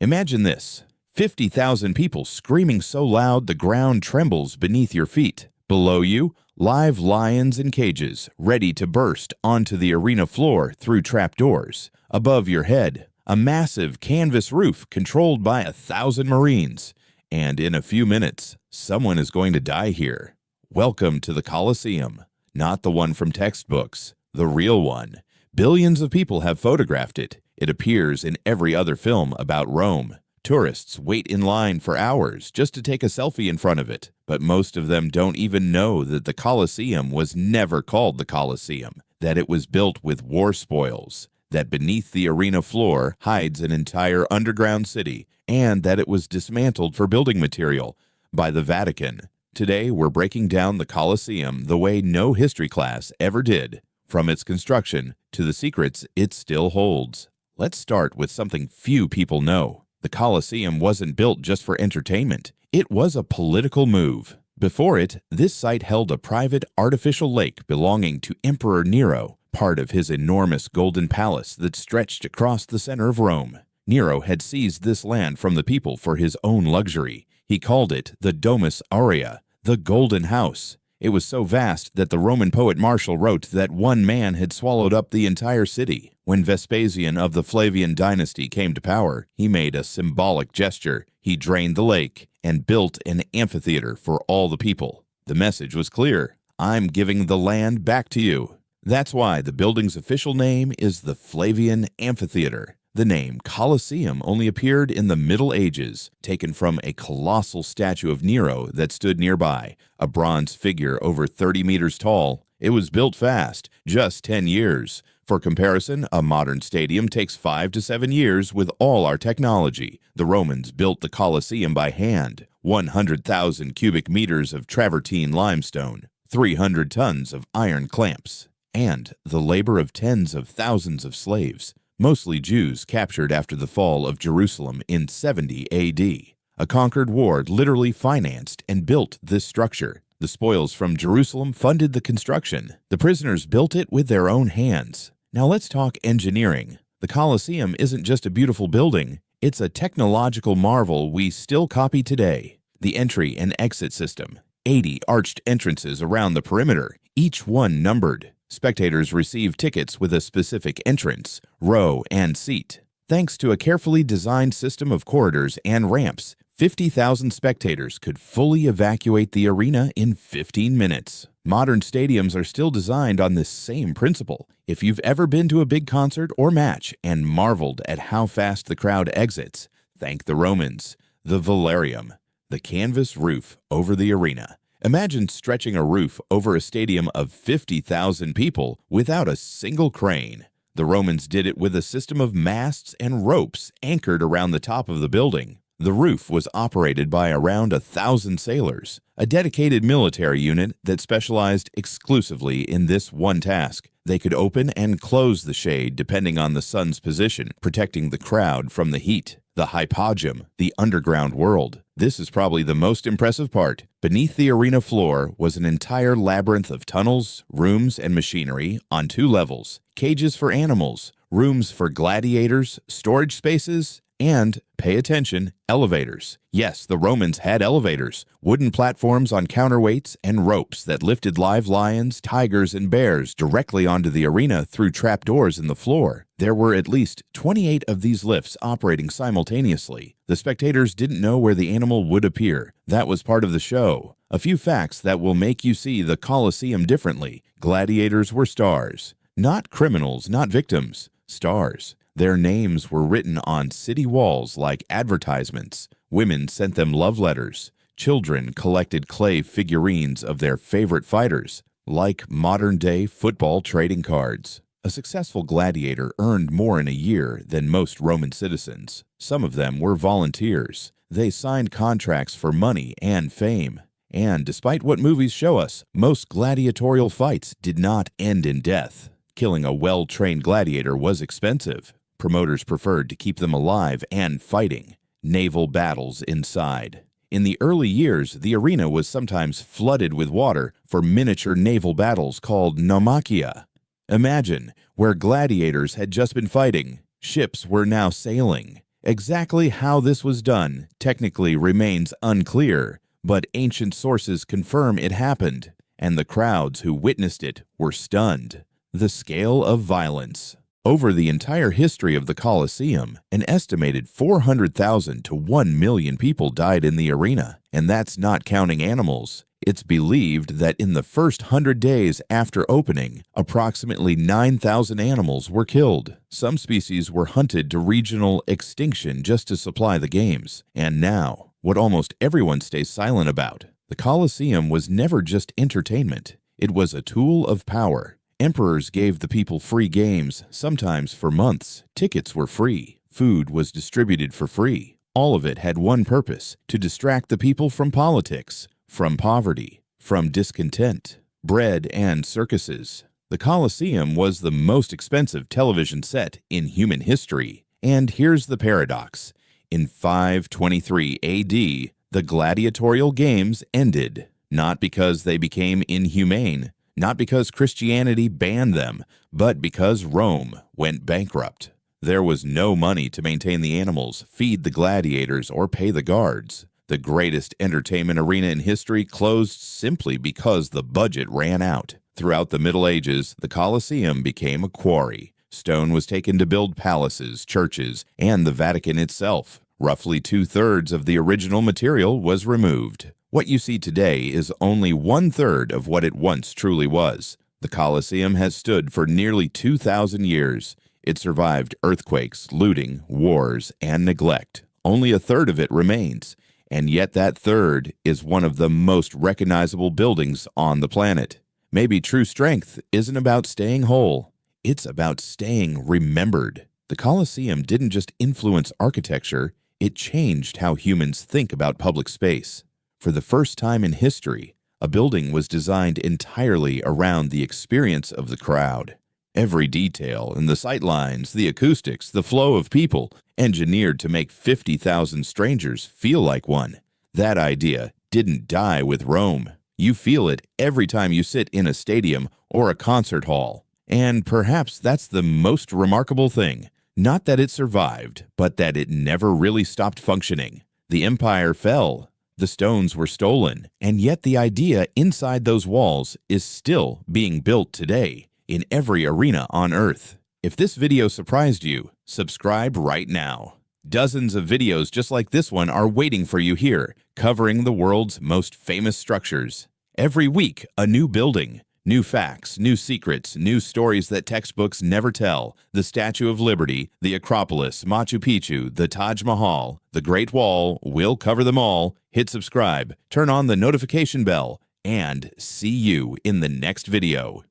Imagine this: 50,000 people screaming so loud the ground trembles beneath your feet. Below you, live lions in cages, ready to burst onto the arena floor through trapdoors. Above your head, a massive canvas roof controlled by 1,000 Marines. And in a few minutes, someone is going to die here. Welcome to the Colosseum. Not the one from textbooks, the real one. Billions of people have photographed it. It appears in every other film about Rome. Tourists wait in line for hours just to take a selfie in front of it, but most of them don't even know that the Colosseum was never called the Colosseum, that it was built with war spoils, that beneath the arena floor hides an entire underground city, and that it was dismantled for building material by the Vatican. Today, we're breaking down the Colosseum the way no history class ever did, from its construction to the secrets it still holds. Let's start with something few people know. The Colosseum wasn't built just for entertainment. It was a political move. Before it, this site held a private artificial lake belonging to Emperor Nero, part of his enormous golden palace that stretched across the center of Rome. Nero had seized this land from the people for his own luxury. He called it the Domus Aurea, the Golden House. It was so vast that the Roman poet Martial wrote that one man had swallowed up the entire city. When Vespasian of the Flavian dynasty came to power, he made a symbolic gesture. He drained the lake and built an amphitheater for all the people. The message was clear: I'm giving the land back to you. That's why the building's official name is the Flavian Amphitheater. The name Colosseum only appeared in the Middle Ages, taken from a colossal statue of Nero that stood nearby, a bronze figure over 30 meters tall. It was built fast, just 10 years. For comparison, a modern stadium takes 5 to 7 years with all our technology. The Romans built the Colosseum by hand, 100,000 cubic meters of travertine limestone, 300 tons of iron clamps, and the labor of tens of thousands of slaves, mostly Jews captured after the fall of Jerusalem in 70 AD. A conquered war literally financed and built this structure. The spoils from Jerusalem funded the construction. The prisoners built it with their own hands. Now let's talk engineering. The Colosseum isn't just a beautiful building. It's a technological marvel we still copy today. The entry and exit system. 80 arched entrances around the perimeter, each one numbered. Spectators receive tickets with a specific entrance, row, and seat. Thanks to a carefully designed system of corridors and ramps, 50,000 spectators could fully evacuate the arena in 15 minutes. Modern stadiums are still designed on this same principle. If you've ever been to a big concert or match and marveled at how fast the crowd exits, thank the Romans. The Velarium, the canvas roof over the arena. Imagine stretching a roof over a stadium of 50,000 people without a single crane. The Romans did it with a system of masts and ropes anchored around the top of the building. The roof was operated by around 1,000 sailors, a dedicated military unit that specialized exclusively in this one task. They could open and close the shade depending on the sun's position, protecting the crowd from the heat. The hypogum, the underground world. This is probably the most impressive part. Beneath the arena floor was an entire labyrinth of tunnels, rooms, and machinery on 2 levels. Cages for animals, rooms for gladiators, storage spaces, and, pay attention, elevators. Yes, the Romans had elevators, wooden platforms on counterweights, and ropes that lifted live lions, tigers, and bears directly onto the arena through trapdoors in the floor. There were at least 28 of these lifts operating simultaneously. The spectators didn't know where the animal would appear. That was part of the show. A few facts that will make you see the Colosseum differently. Gladiators were stars. Not criminals, not victims. Stars. Their names were written on city walls like advertisements. Women sent them love letters. Children collected clay figurines of their favorite fighters, like modern-day football trading cards. A successful gladiator earned more in a year than most Roman citizens. Some of them were volunteers. They signed contracts for money and fame. And despite what movies show us, most gladiatorial fights did not end in death. Killing a well-trained gladiator was expensive. Promoters preferred to keep them alive and fighting. Naval battles inside. In the early years, the arena was sometimes flooded with water for miniature naval battles called naumachia. Imagine, where gladiators had just been fighting, ships were now sailing. Exactly how this was done technically remains unclear, but ancient sources confirm it happened, and the crowds who witnessed it were stunned. The scale of violence. Over the entire history of the Colosseum, an estimated 400,000 to 1 million people died in the arena, and that's not counting animals. It's believed that in the first 100 days after opening, approximately 9,000 animals were killed. Some species were hunted to regional extinction just to supply the games. And now, what almost everyone stays silent about. The Colosseum was never just entertainment. It was a tool of power. Emperors gave the people free games, sometimes for months. Tickets were free. Food was distributed for free. All of it had one purpose: to distract the people from politics, from poverty, from discontent, bread and circuses. The Colosseum was the most expensive television set in human history. And here's the paradox. In 523 AD, the gladiatorial games ended, not because they became inhumane, not because Christianity banned them, but because Rome went bankrupt. There was no money to maintain the animals, feed the gladiators, or pay the guards. The greatest entertainment arena in history closed simply because the budget ran out. Throughout the Middle Ages, the Colosseum became a quarry. Stone was taken to build palaces, churches, and the Vatican itself. Roughly 2/3 of the original material was removed. What you see today is only 1/3 of what it once truly was. The Colosseum has stood for nearly 2,000 years. It survived earthquakes, looting, wars, and neglect. Only 1/3 of it remains. And yet that third is one of the most recognizable buildings on the planet. Maybe true strength isn't about staying whole. It's about staying remembered. The Colosseum didn't just influence architecture, it changed how humans think about public space. For the first time in history, a building was designed entirely around the experience of the crowd. Every detail in the sightlines, the acoustics, the flow of people, engineered to make 50,000 strangers feel like one. That idea didn't die with Rome. You feel it every time you sit in a stadium or a concert hall. And perhaps that's the most remarkable thing. Not that it survived, but that it never really stopped functioning. The empire fell, the stones were stolen, and yet the idea inside those walls is still being built today in every arena on Earth. If this video surprised you, subscribe right now. Dozens of videos just like this one are waiting for you here, covering the world's most famous structures. Every week, a new building, new facts, new secrets, new stories that textbooks never tell. The Statue of Liberty, the Acropolis, Machu Picchu, the Taj Mahal, the Great Wall, we'll cover them all. Hit subscribe, turn on the notification bell, and see you in the next video.